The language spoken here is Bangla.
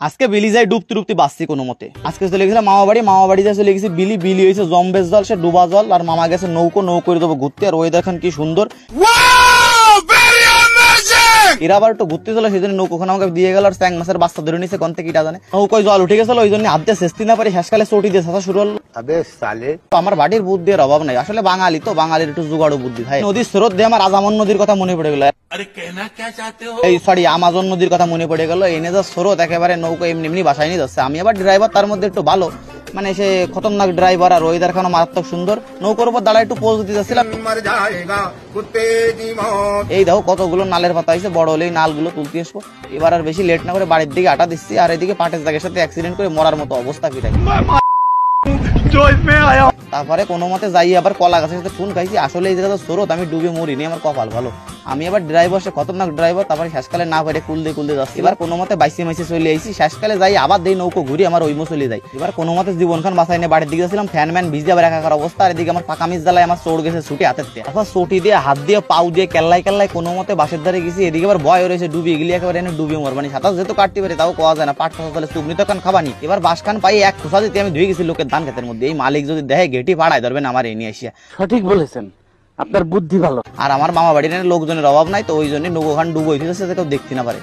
আজকে বিলি যাই ডুবতে ডুবতে বাঁচছি কোনো মতে। আজকে চলে গেছিলাম মামা বাড়িতে চলে গেছি বিলি হয়েছে জম্বেশ জল, সে ডুবা জল, আর মামা গেছে নৌকো দেবো ঘুরতে। আর ওই দেখেন কি সুন্দর, এরা আবার একটু ঘুরতে চলো, সেই জন্য নৌকোখানে আমাকে দিয়ে গেল। আর চ্যাং মাছের বাচ্চা ধরে নিছে কোন থেকে জানে, নৌকোয় জল উঠে গেছিল, ওই জন্য হাত দিয়ে শেষতে না পারে শেষকালে চটি দিয়ে ছাতা শুরু হলো। আমার বাড়ির বুদ্ধির অভাব নাই, আসলে বাঙালি তো, বাঙালির একটু জুগাড়ু বুদ্ধি ভাই। নদীর স্রোত দিয়ে আমার আজামন নদীর কথা মনে পড়ে গেল, এই সরি আমাজন নদীর কথা মনে পড়ে গেল। এনে যা স্রোত একেবারে নৌকো এমনি এমনি বাসায় নিয়ে যাচ্ছে। আমি আবার ড্রাইভার, তার মধ্যে একটু ভালো, মানে সে খতরনাক ড্রাইভার। আর ওয়েদার খানো মারাত্মক সুন্দর, নৌকার উপর দাঁড়ায় একটু পোজ দিতে যাচ্ছিলাম। এই দেখো কতগুলো নালের পাতা হয়েছে, বড় হলেই নালগুলো তুলতে আসবো। এবার আর বেশি লেট না করে বাড়ির দিকে আটা দিচ্ছি। আর এদিকে পাটের জায়গার সাথে অ্যাক্সিডেন্ট করে মরার মতো অবস্থা ফিরাই। তারপরে কোনো মতে যাই আবার কলা গাছের সাথে ফোন খাইছি। আসলে এই জায়গাটা স্রোত, আমি ডুবে মরিনি, আমার কপাল ভালো। আমি আবার ড্রাইভার, সে খতরনাক ড্রাইভার। তারপরে শেষকালে না পেরে কুলদে যাচ্ছি। এবার কোনো মতে বাইসে চলে আইছি। শেষকালে যাই আবার দেই নৌকো ঘুরি, আমার ওইমো চলে যাই। এবার কোনো মতে জীবন খান বাসায় নিয়ে বাড়ির দিকে যাচ্ছিলাম। ফ্যান ম্যান ভিজে আবার একাকার অবস্থা। আর এদিকে আমার পাকা মিস জ্বালায় আমার চোট গেছে ছুটি হাতের দিয়ে। তারপর চটি দিয়ে হাত দিয়ে পাউ দিয়ে কেল্লাই কোনো মতে বাসের ধারে গেছি। এদিকে আবার ভয় রয়েছে ডুবিয়ে গেলি একেবারে এনে ডুবিয়ে মরবানি। সাঁতার যেহেতু কাটতে পারি তাও কোয়া যায় না, পাট খোসা তাহলে চুবনি তো কান খাবানি। এবার বাস খান পাই এক খোসা দিতে আমি ধুয়ে গেছি লোকের ধান খেতের মধ্যে। এই মালিক যদি দেখে গেটি পাড়ায় ধরবেন আমার এই নিয়ে আসিয়া। সঠিক বলেছেন, আপনার বুদ্ধি ভালো। আর আমার মামা বাড়ির লোকজনের অভাব নাই, তো ওই জন্য নৌকোখান ডুবো হইতেছে, কেউ দেখতে না পারে।